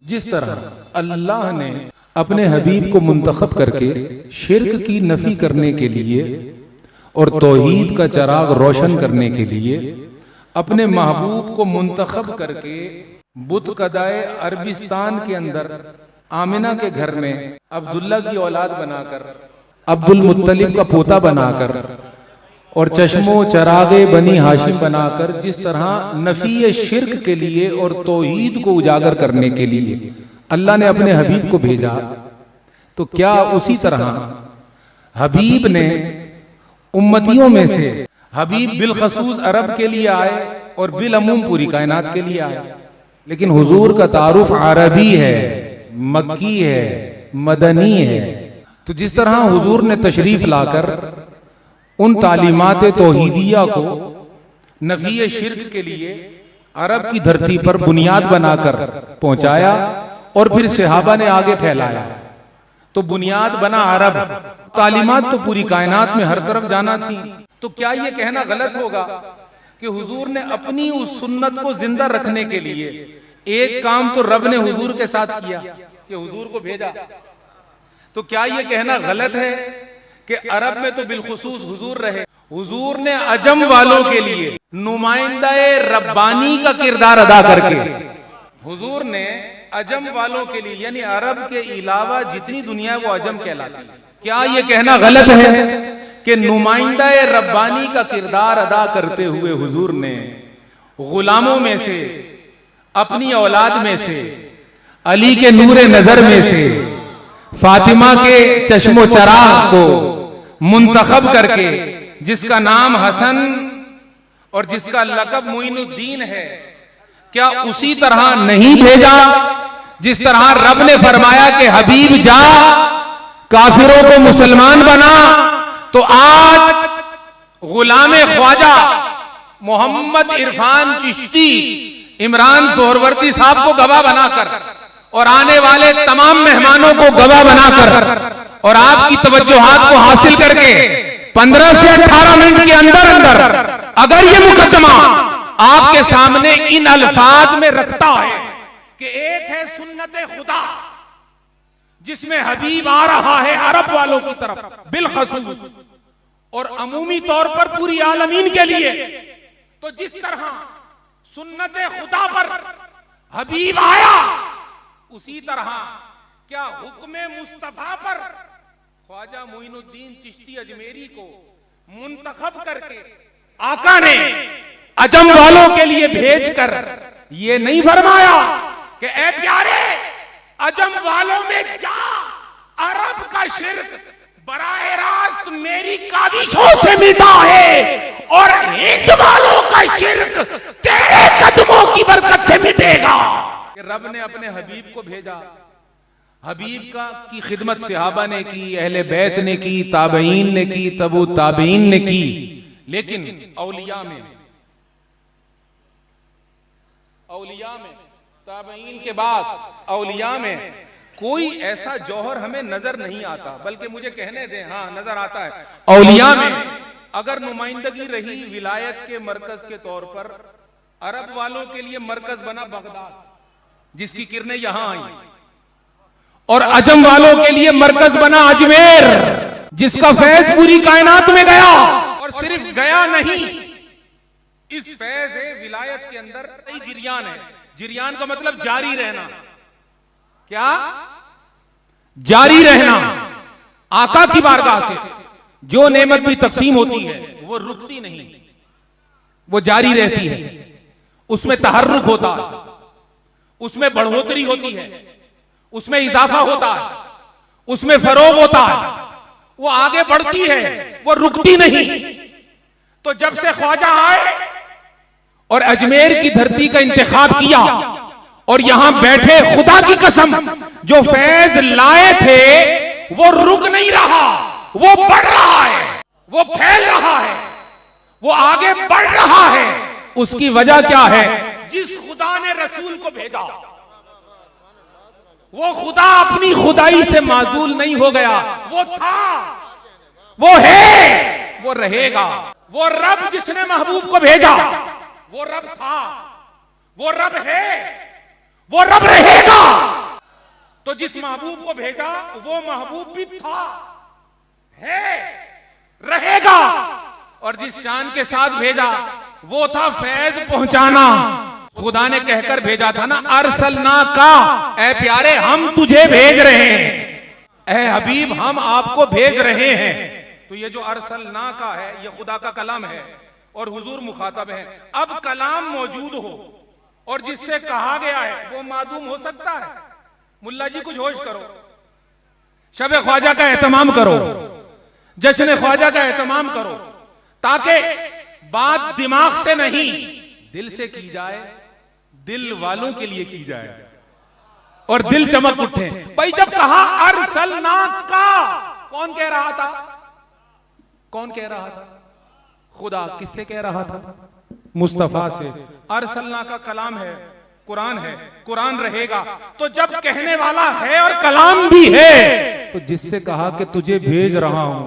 जिस तरह अल्लाह ने अपने हबीब को मुंतखब करके शिर्क की नफी करने के लिए और तौहीद का चिराग रोशन करने के लिए अपने महबूब को मुंतखब करके बुत कदाए अरबिस्तान के अंदर आमिना के घर में अब्दुल्ला की औलाद बनाकर, अब्दुल मुत्तलिब का पोता बनाकर और चश्मो चरागे बनी हाशिम बनाकर जिस तरह नफी शिर्क के लिए और तौहीद को उजागर करने के लिए अल्लाह ने अपने हबीब को भेजा, तो क्या उसी तरह हबीब ने उम्मतियों में से हबीब बिलखसूस अरब के लिए आए और बिलअमूम पूरी कायनात के लिए आए। लेकिन हुजूर का तारुफ अरबी है, मक्की है, मदनी है। तो जिस तरह हुजूर ने तशरीफ लाकर उन तालीमात तौहीदिया को नफी शिर्क के लिए अरब की धरती पर बुनियाद बनाकर पहुंचाया और फिर सहाबा ने आगे फैलाया, तो बुनियाद बना अरब, तालीमात तो पूरी कायनात में हर तरफ जाना थी। तो क्या ये कहना गलत होगा कि हुजूर ने अपनी उस सुन्नत को जिंदा रखने के लिए एक काम तो रब ने हुजूर के साथ किया कि हुजूर को भेजा? तो क्या ये कहना गलत है कि अरब में तो बिलखुसूस हुजूर रहे? हुजूर ने अजम वालों के लिए नुमाइंदा रब्बानी का किरदार अदा करके हुजूर ने अजम वालों के लिए यानी अरब के अलावा जितनी दुनिया वो अजम कहलाती है, क्या ये कहना गलत है कि नुमाइंदा रब्बानी का किरदार अदा करते हुए हुजूर ने गुलामों में से, अपनी औलाद में से, अली के नूरे नजर में से फातिमा के चश्मो चराग को मुंतखब करके, जिसका नाम हसन और जिसका लकब मुइनुद्दीन है, क्या उसी तरह नहीं भेजा जिस तरह रब ने फरमाया कि हबीब जा काफिरों को मुसलमान बना? तो आज गुलामे ख्वाजा मोहम्मद इरफान चिश्ती इमरान सोहरवर्दी साहब को गवाह बनाकर और आने वाले तमाम मेहमानों को गवाह बनाकर और आपकी तवज्जोहात को हासिल करके 15 से 18 मिनट के अंदर अंदर अगर ये मुकदमा आपके सामने इन अल्फाज में रखता है कि एक है सुन्नत खुदा जिसमें हबीब आ रहा है अरब वालों की तरफ बिलखसूस और अमूमी तौर पर पूरी आलमीन के लिए, तो जिस तरह सुन्नत खुदा पर हबीब आया उसी तरह क्या हुक्म मुस्तफा पर ख्वाजा मुइनुद्दीन चिश्ती अजमेरी को मुंतखब करके आका ने अजम वालों के लिए भेजकर ये नहीं फरमाया कि ए प्यारे अजम वालों में जा, अरब का शिर्क बराए रास्त मेरी काविशों से मिटा है और हिंद वालों का शिर्क तेरे कदमों की बरकत से मिटेगा। रब ने अपने हबीब को भेजा, हबीब का की खिदमत सहाबा ने की, अहले बैत ने की, ताबईन ने की, तबू ताबईन ने की, लेकिन औलिया में ताबईन के बाद औलिया में कोई ऐसा जौहर हमें नजर नहीं आता, बल्कि मुझे कहने दें, हाँ नजर आता है। औलिया में अगर नुमाइंदगी रही विलायत के मरकज के तौर पर, अरब वालों के लिए मरकज बना बगदाद जिसकी किरणें यहां आई, और अजम वालों के लिए मरकज बना अजमेर जिसका फैज पूरी कायनात में गया। और सिर्फ गया नहीं, इस फैज विलायत के अंदर कई जिरियान है। जिरियान का मतलब जारी रहना, क्या जारी रहना। आका की बारगाह से जो नेमत भी तकसीम होती है वो रुकती नहीं, वो जारी रहती है। उसमें तहर्रुक होता है, उसमें बढ़ोतरी होती है, उसमें इजाफा होता है, उसमें फरोग होता है, वो आगे बढ़ती है, वो रुकती नहीं। तो जब से ख्वाजा आए और अजमेर की धरती का इंतखाब किया और यहां बैठे, खुदा की कसम जो फैज लाए थे वो रुक नहीं रहा, वो बढ़ रहा है, वो फैल रहा है, वो आगे बढ़ रहा है। उसकी वजह क्या है? जिस खुदा ने रसूल को भेजा वो खुदा अपनी खुदाई से माजूल नहीं हो गया, वो था, वो है, वो रहेगा। वो रब जिसने महबूब को भेजा वो रब था, वो रब है, वो रब रहेगा। जिस महबूब को भेजा वो महबूब भी था, है, रहेगा। और जिस शान के साथ भेजा वो था फैज पहुंचाना। खुदा ने कहकर भेजा था ना, अरसलना का, ऐ प्यारे हम तुझे भेज रहे हैं, ऐ हबीब हम आपको भेज रहे हैं। तो ये जो अरसलना का है ये खुदा का कलाम है और हुजूर मुखातब है। अब कलाम मौजूद हो और जिससे कहा गया है वो मादूम हो सकता है? मुल्ला जी कुछ होश करो, शब ख्वाजा का एहतमाम करो, जश्न ख्वाजा का एहतमाम करो, ताकि बात दिमाग से नहीं दिल से की जाए, दिल वालों के लिए की जाए और दिल चमक उठे। भाई जब कहा अरसलना का, कौन कह रहा था? कौन कह रहा था? खुदा। किससे कह रहा था? मुस्तफा से। अरसलना का कलाम है, कुरान है, कुरान रहेगा। तो जब कहने वाला है और कलाम भी है, तो जिससे कहा कि तुझे भेज रहा हूं,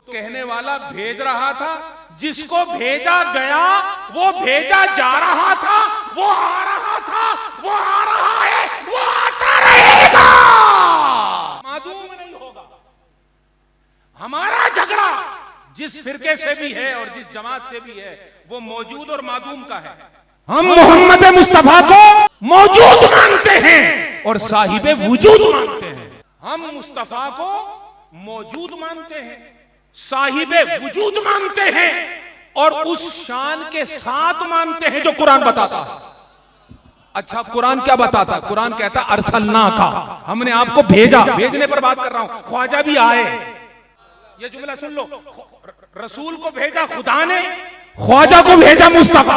कहने वाला भेज रहा था, जिसको भेजा गया वो भेजा जा रहा था, वो आ रहा था, वो आ रहा है, वो आता रहेगा, मादूम नहीं होगा। हमारा झगड़ा जिस फिरके से भी है और जिस जमात से भी है वो मौजूद और मादूम का है। हम मोहम्मद मुस्तफा को मौजूद मानते हैं और साहिबे वजूद मानते हैं। हम मुस्तफा को मौजूद मानते हैं, साहिबे वजूद मानते हैं और उस शान के साथ मानते हैं जो कुरान बताता है। अच्छा, कुरान क्या बताता? कुरान कहता अरसलना का, हमने आपको भेजा। भेजने पर बात कर रहा हूं, ख्वाजा भी आए। ये जुमला सुन लो, रसूल को भेजा खुदा ने, ख्वाजा को भेजा मुस्तफा।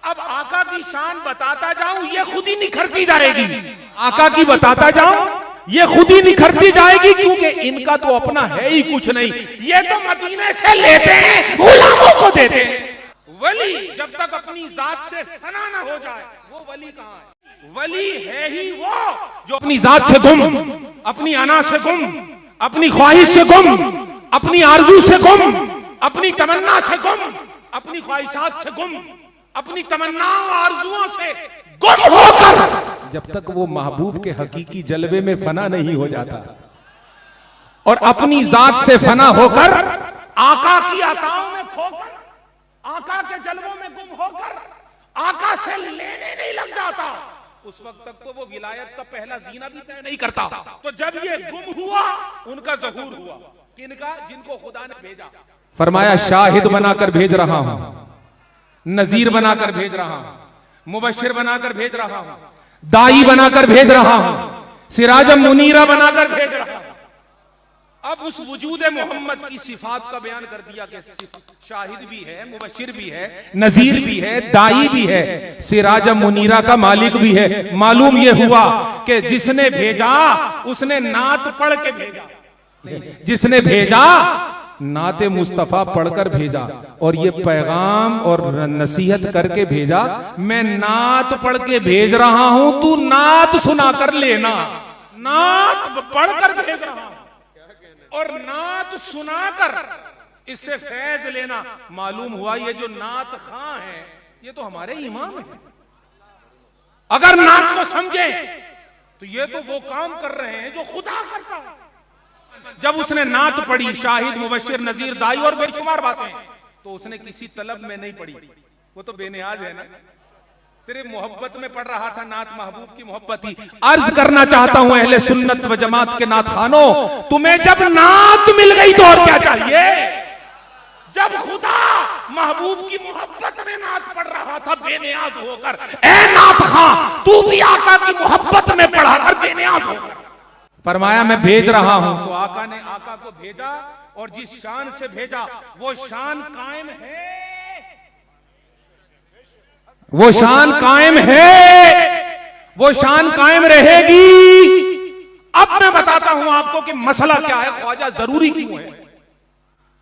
अब आका की शान बताता जाऊं ये खुद ही निखरती जाएगी। आका की बताता जाऊं ये खुद ही निखरती जाएगी, क्योंकि इनका तो अपना है ही कुछ नहीं। ये तो मदीने से लेते हैं, गुलामों को देते हैं। वली जब तक अपनी जात से फना ना हो जाए, वो वली कहां है? वली है ही वो जो अपनी जात से गुम, अपनी अना से गुम, अपनी ख्वाहिश से गुम, अपनी आरजू से गुम, अपनी तमन्ना से गुम, अपनी ख्वाहिशात से गुम, अपनी तमन्ना आरजुओं से गुम होकर, जब तक वो महबूब के हकीकी जलवे में फना नहीं हो जाता और अपनी जात से फना होकर, आका की अताओं में खोकर, आका के जलवों में गुम होकर, आका से लेने नहीं लग जाता, उस वक्त तक तो वो विलायत का पहला जीना भी तय नहीं करता। तो जब ये गुम हुआ, उनका ज़हूर हुआ। किनका? जिनको खुदा ने भेजा। फरमाया शाहिद बनाकर भेज रहा हूं, नजीर बनाकर भेज रहा हूं, मुबशिर बनाकर भेज रहा हूं, दाई बनाकर भेज रहा हूं, सिराजम मुनीरा बनाकर भेज रहा हूं। अब उस वजूद मोहम्मद की सिफात का बयान कर दिया कि शाहिद भी है, मुबशिर भी है, नजीर भी है, दाई भी है, सिराजम मुनीरा का मालिक भी है। मालूम यह हुआ कि जिसने भेजा उसने नात पढ़ के भेजा, जिसने भेजा नाते मुस्तफा पढ़कर भेजा और ये पैगाम और नसीहत करके भेजा, मैं नात पढ़ के भेज रहा हूं, तू नात सुना कर लेना। नात पढ़कर भेज रहा हूं और नात सुनाकर इससे फैज लेना। मालूम हुआ ये जो नात खां है ये तो हमारे इमाम है। अगर नात को समझे तो ये तो वो काम कर रहे हैं जो खुदा करता है। जब उसने नात पढ़ी, शाहिद, मुबशिर, नजीर, दाई और बेशुमार बातें, तो उसने किसी तलब में नहीं पढ़ी, वो तो बेनियाज है ना, सिर्फ मोहब्बत में पढ़ रहा था। नात महबूब की मोहब्बत ही। अर्ज करना चाहता हूं अहले सुन्नत व जमात के नात खानों, तुम्हें जब नात मिल गई तो और क्या चाहिए? जब खुदा महबूब की मोहब्बत में नात पढ़ रहा था बेनियाज होकर, ए नात खां तू भी आका की मोहब्बत में पढ़ा कर बेनियाज होकर। फरमाया मैं भेज रहा हूं। तो आका ने आका को भेजा और जिस शान से भेजा वो शान कायम है, वो शान कायम है, वो शान कायम रहेगी। अब मैं बताता हूं आपको कि मसला क्या है, ख्वाजा जरूरी क्यों है।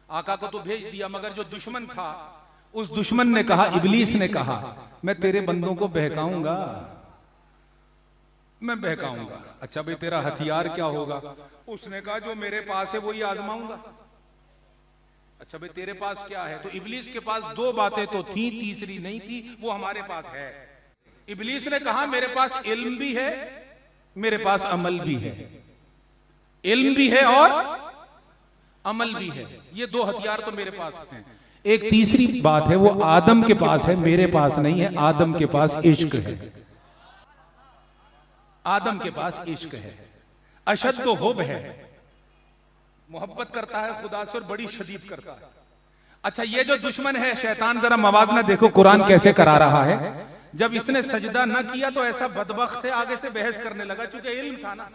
आका को तो भेज दिया, मगर जो दुश्मन था उस दुश्मन ने कहा, इबलीस ने कहा, मैं तेरे बंदों को बहकाऊंगा, मैं बहकाऊंगा। अच्छा भाई तेरा हथियार क्या होगा? उसने कहा जो मेरे पास है वही आजमाऊंगा। अच्छा भाई तेरे पास क्या है? तो इबलीस के पास दो बातें तो थी, तीसरी नहीं थी, वो हमारे पास है। इबलीस ने कहा मेरे पास इल्म भी है मेरे पास अमल भी है, इल्म भी है और अमल भी है। ये दो हथियार तो मेरे पास हैं। एक तीसरी बात है, वो आदम के पास है, मेरे पास नहीं है। आदम के पास इश्क है, आदम के पास इश्क है, अशद हुब है, मोहब्बत करता है खुदा से और बड़ी शदीद करता है। अच्छा, ये जो दुश्मन है शैतान, जरा मवाजना देखो कुरान कैसे करा रहा है। जब इसने सजदा न किया तो ऐसा बदबख्त है, आगे से बहस करने लगा, चूंकि इल्म था ना।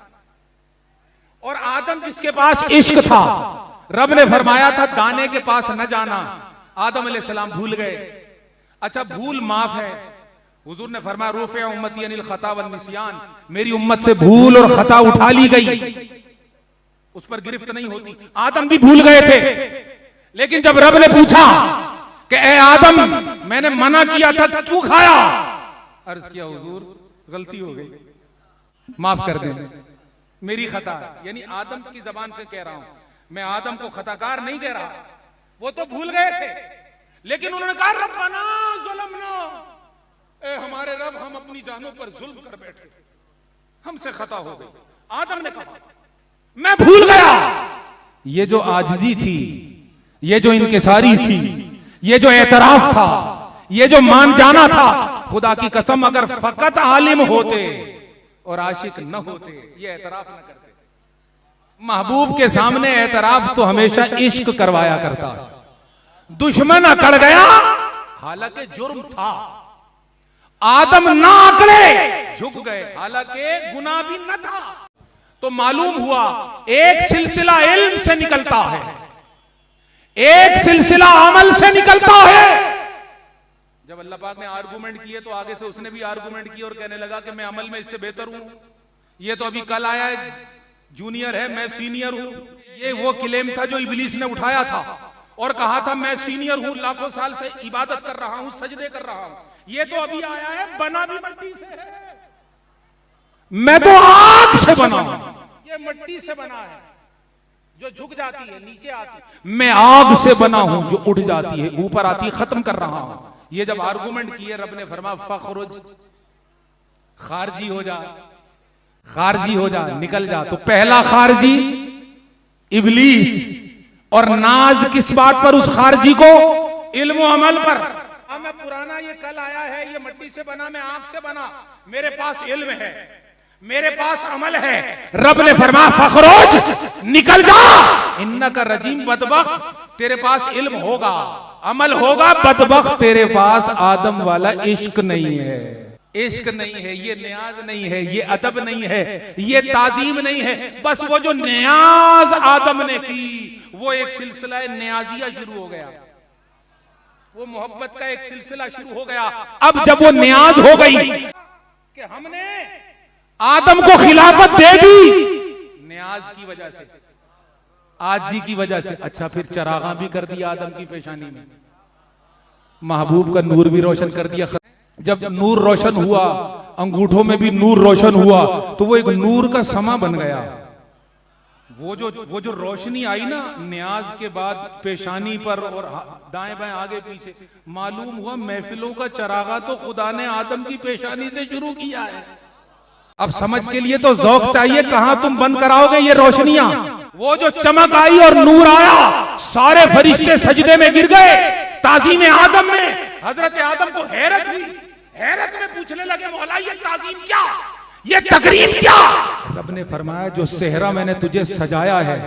और आदम जिसके पास इश्क था, रब ने फरमाया था दाने के पास न जाना, आदम अलैहिस्सलाम भूल गए। अच्छा, भूल माफ है। हुजूर ने फरमाया रूफ़े उम्मती अनिल खता वन निसियान, मेरी उम्मत से भूल और खता उठा ली गई, उस पर गिरफ्त नहीं होती। आदम भी भूल गए थे, लेकिन जब रब ने पूछा कि ए आदम, मैंने मना किया था, क्यों खाया? अर्ज किया हुजूर गलती हो गई, माफ कर दें, मेरी खता। यानी आदम की जबान से कह रहा हूं, मैं आदम को खताकार नहीं कह रहा, वो तो भूल गए थे, लेकिन उन्होंने कहा रब्बना ज़लमना, ए हमारे रब, हम अपनी जानों पर जुल्म कर बैठे, हमसे खता हो गई। आदम ने कहा मैं भूल गया। ये जो आजिजी थी, ये जो इनकिसारी थी, ये जो एतराफ था, ये जो मान जाना था, खुदा की कसम अगर फकत आलिम होते और आशिक न होते, ये एतराफ न करते। महबूब के सामने एतराफ तो हमेशा इश्क करवाया करता। दुश्मन अकड़ गया, हालांकि जुर्म था। आदम ना अकड़े, झुक गए, हालांकि गुनाह भी न था। तो मालूम हुआ एक सिलसिला इल्म से निकलता है, एक सिलसिला अमल से निकलता है। जब अल्लाह पाक ने आर्गुमेंट किए तो आगे से उसने भी आर्गुमेंट किया और कहने लगा कि मैं अमल में इससे बेहतर हूं। ये तो अभी कल आया है, जूनियर है, मैं सीनियर हूं। ये वो क्लेम था जो इब्लीस ने उठाया था और कहा था मैं सीनियर हूं, लाखों साल से इबादत कर रहा हूं, सजदे कर रहा हूं। ये तो अभी आया है, बना भी मिट्टी से है, मैं तो आग से बना हूं। ये मिट्टी से बना है जो झुक जाती है, नीचे आती है। मैं आग से बना हूं जो उठ जाती है, ऊपर आती है, खत्म कर रहा हूं। ये जब आर्गुमेंट किए, रब ने फरमाया फखरुज, खारजी हो जा, खारजी हो जा, निकल जा। तो पहला खारजी इब्लीस, और नाज किस बात पर उस खारजी को? इल्म व अमल पर। मैं पुराना, ये कल आया है, ये मिट्टी से बना, मैं आग से बना, मेरे पास इल्म है, मेरे पास अमल है। रब ने फरमाया फखरुज, निकल जा, इन्नका रजीम बदबख्त, तेरे पास इल्म होगा, अमल होगा, बदबख्त तेरे पास आदम वाला इश्क नहीं है। इश्क नहीं है, ये न्याज नहीं है, ये अदब नहीं है, ये ताजीम नहीं है। बस वो जो न्याज आदम ने की, वो एक सिलसिला न्याजिया शुरू हो गया, वो मोहब्बत का एक सिलसिला शुरू हो गया। अब जब वो न्याज हो गई कि हमने आदम को खिलाफत दे दी, न्याज की वजह से, आजी की वजह से। अच्छा, फिर चरागा भी कर दिया आदम की पेशानी में, महबूब का नूर भी रोशन कर दिया। जब नूर रोशन हुआ, अंगूठों में भी नूर रोशन हुआ, तो वो एक नूर का समा बन गया। वो जो रोशनी आई ना न्याज के बाद पेशानी पर और दाएं बाएं आगे पीछे, मालूम हुआ महफिलों का चरागा तो खुदा ने आदम की पेशानी से शुरू किया है। अब समझ के लिए तो जौक चाहिए, कहां तुम बंद कराओगे ये रोशनियां? वो जो चमक आई और नूर आया, सारे फरिश्ते सजदे में गिर गए, ताजीम आदम में। हजरत आदम को हैरत हुई, हैरत में पूछने लगे मौला ये ताजीम क्या, ये तकरीम क्या? रब ने फरमाया जो सेहरा मैंने तुझे सजाया है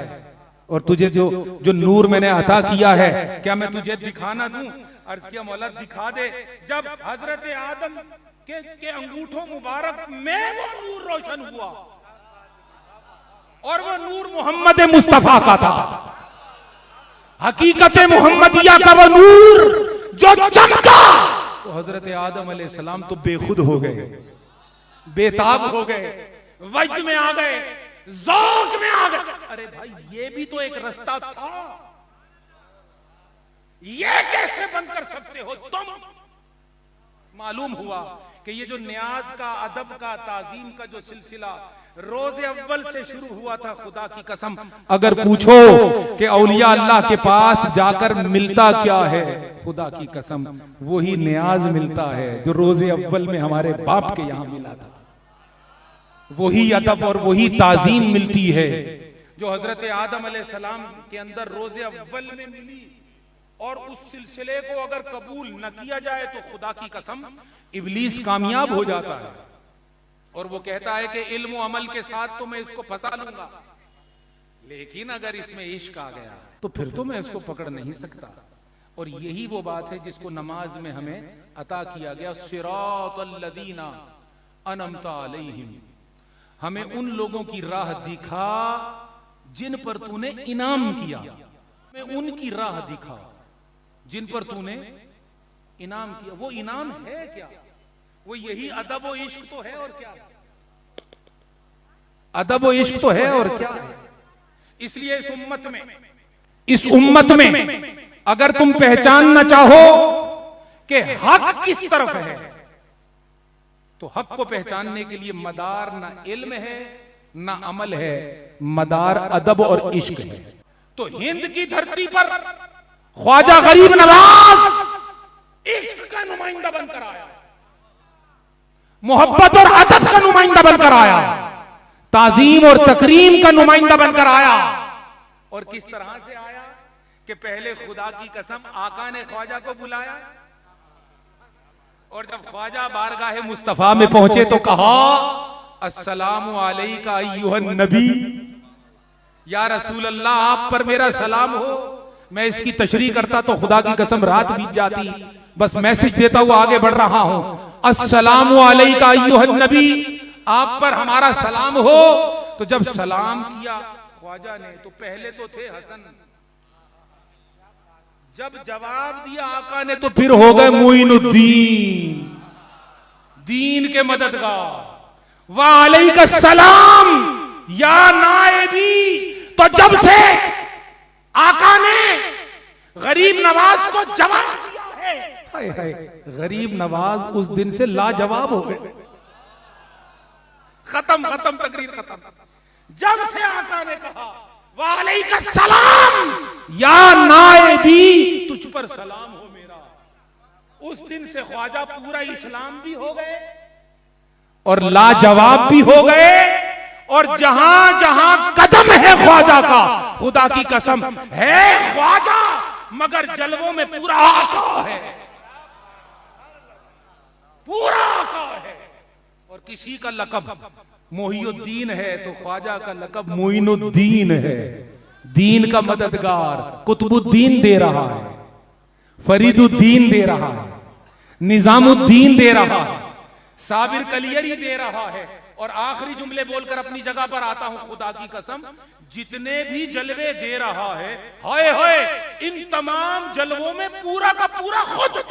और तुझे जो नूर मैंने अता किया है, क्या मैं तुझे दिखाना दूं? अर्ज किया मौला दिखा दे। जब हजरत आदम के अंगूठों मुबारक में वो नूर रोशन हुआ, और वो नूर मोहम्मद मुस्तफा का था, हकीकत मोहम्मदिया का वो नूर जो चमका, तो हजरत आदम अलैहिस्सलाम तो बेखुद हो गए, बेताब हो गए, वजद में आ गए, ज़ौक़ में आ गए। अरे भाई ये भी तो एक रास्ता था, ये कैसे बंद कर सकते हो तुम? मालूम हुआ कि ये जो न्याज का, अदब का, ताजीम का जो सिलसिला रोज़े अव्वल से शुरू हुआ था, खुदा की कसम अगर पूछो कि औलिया अल्लाह के पास जाकर मिलता क्या है, खुदा की कसम वही न्याज मिलता है जो रोज़े अव्वल में हमारे बाप के यहां मिला था। वही अदब और वही ताजीम मिलती है जो हजरत आदम अलैहिस्सलाम के अंदर रोज़े अव्वल में मिली। और उस सिलसिले को अगर कबूल न किया जाए तो खुदा की कसम इब्लीस कामयाब हो जाता है और वो कहता है कि इल्म व अमल के साथ तो मैं इसको फंसा लूंगा, लेकिन अगर इसमें इश्क आ गया तो फिर तो मैं इसको पकड़ नहीं सकता। और यही वो बात है जिसको नमाज में हमें अता किया गया, सिरातल लदीना अनअमता अलैहिम, हमें उन लोगों की राह दिखा जिन पर तूने इनाम किया, हमें उनकी राह दिखा जिन पर तूने इनाम किया। वो इनाम है क्या? वो यही अदब व इश्क तो है, और क्या? अदब व इश्क तो है और क्या है। इसलिए इस उम्मत में अगर तुम पहचानना चाहो कि हक किस तरफ है, तो हक को पहचानने के लिए मदार ना इल्म है ना अमल है, मदार अदब और इश्क है। तो हिंद की धरती पर ख्वाजा गरीब नवाज इश्क का नुमाइंदा बनकर आया, मोहब्बत और अदब का नुमाइंदा बनकर आया, ताजीम और तकरीम का नुमाइंदा बनकर आया। और किस तरह से आया कि पहले खुदा की कसम आका ने ख्वाजा को बुलाया, और जब ख्वाजा बारगाह मुस्तफा में पहुंचे तो कहा अस्सलामु अलैका अय्युहन नबी, या रसूल अल्लाह आप पर मेरा सलाम हो। मैं इसकी तशरीह करता तो खुदा की कसम रात बीत जाती, बस मैसेज देता हुआ आगे बढ़ रहा हूं। अस्सलामु अलैका अय्युहन नबी, आप पर हमारा सलाम हो। तो जब सलाम किया ख्वाजा ने तो पहले तो थे हसन, जब जवाब दिया आका ने तो फिर हो गए मुइनुद्दीन, दीन के मददगार। वालैका सलाम या नाएबी, तो जब से आका ने गरीब नवाज को जवाब दिया है, हाय हाय, गरीब नवाज उस दिन से लाजवाब हो गए। खत्म खत्म तकरीर खत्म। जब से आका ने कहा वालैका सलाम या नाएबी, तुझ पर सलाम हो मेरा, उस दिन से ख्वाजा पूरा इस्लाम भी हो गए और लाजवाब भी हो गए। और जहां जहां कदम है ख्वाजा का, खुदा की कसम है ख्वाजा मगर जलवों में पूरा आका है, पूरा आका है। और किसी का लकब मोहिउद्दीन है तो ख्वाजा का लकब मोइनुद्दीन है, दीन का मददगार। कुतुबुद्दीन दे रहा है, फरीदुद्दीन दे रहा है, निजामुद्दीन दे रहा है, साबिर कलियरी दे रहा है। और आखिरी जुमले बोलकर अपनी जगह पर आता हूं, खुदा की कसम जितने भी जलवे दे रहा है, हाय हाय, इन तमाम जलवों में पूरा का पूरा खुद।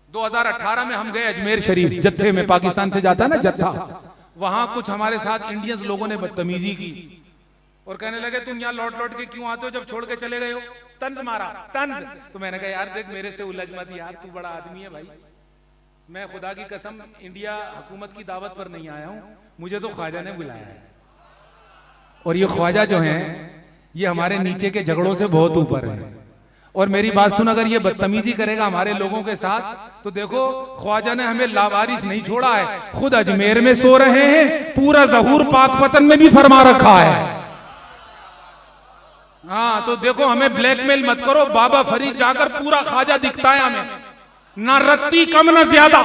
2018 में हम गए अजमेर शरीफ जत्थे में, पाकिस्तान से जाता है ना जत्था, वहां कुछ हमारे साथ इंडियंस लोगों ने बदतमीजी की और कहने लगे तुम यहाँ लौट लौट के क्यों आते हो, जब छोड़ के चले गए हो, तंज मारा तंज। तो मैंने कहा यार देख मेरे से उलझ मत यार, तू बड़ा आदमी है भाई, मैं खुदा की कसम इंडिया हुकूमत की दावत पर नहीं आया हूं, मुझे तो ख्वाजा ने बुलाया है। और ये ख्वाजा जो है ये हमारे नीचे के झगड़ों से बहुत ऊपर है। और मेरी बात सुन, अगर ये बदतमीजी करेगा हमारे लोगों के साथ तो देखो ख्वाजा ने हमें लावारिस नहीं छोड़ा है, खुद अजमेर में सो रहे हैं, पूरा ज़हूर पाकपतन में भी फरमा रखा है। हाँ तो देखो हमें ब्लैकमेल मत करो, बाबा फरीद जाकर पूरा ख्वाजा दिखता है हमें, ना रत्ती कम ना ज्यादा।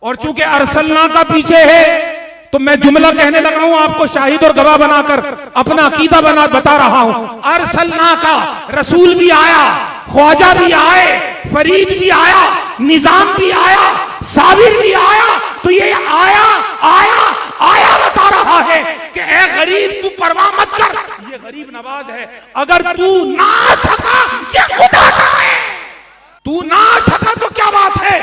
और चूंकि अरसलना का पीछे है तो मैं जुमला कहने लगा हूं आपको शाहिद और गवाह बनाकर अपना अकीदा बता रहा हूं। अरसलना का रसूल भी आया, ख्वाजा भी आए, फरीद भी आया, निजाम भी आया, साबिर भी आया। तो ये आया आया आया बता रहा है कि ए गरीब तू परवाह मत कर, ये गरीब नवाज है। अगर तू ना आ सका ये खुदा का है, तू ना आ सका तो क्या बात है।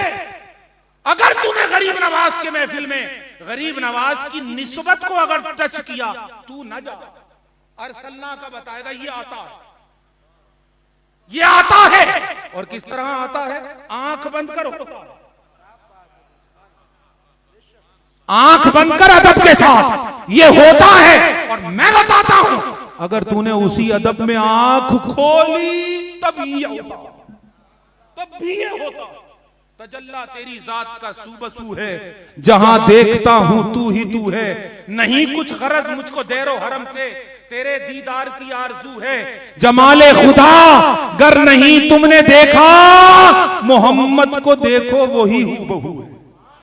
अगर तूने गरीब नवाज के महफिल में गरीब नवाज की निस्बत को अगर टच किया तू न जा। अरसलना का बताएगा ये आता है, ये आता है। और किस तरह आता है, आंख बंद करो, आंख बंद कर अदब के साथ ये होता है। और मैं बताता हूं अगर तूने उसी अदब में आंख खोली तब ये होता, तब भी ये होता। तजल्ला तेरी जात का सूबसू है, जहां देखता हूं तू ही तू है। नहीं कुछ गरज मुझको देरो हरम से, तेरे दीदार की आरजू है। जमाले खुदा गर नहीं तुमने देखा, मोहम्मद को देखो वही हूबहू है।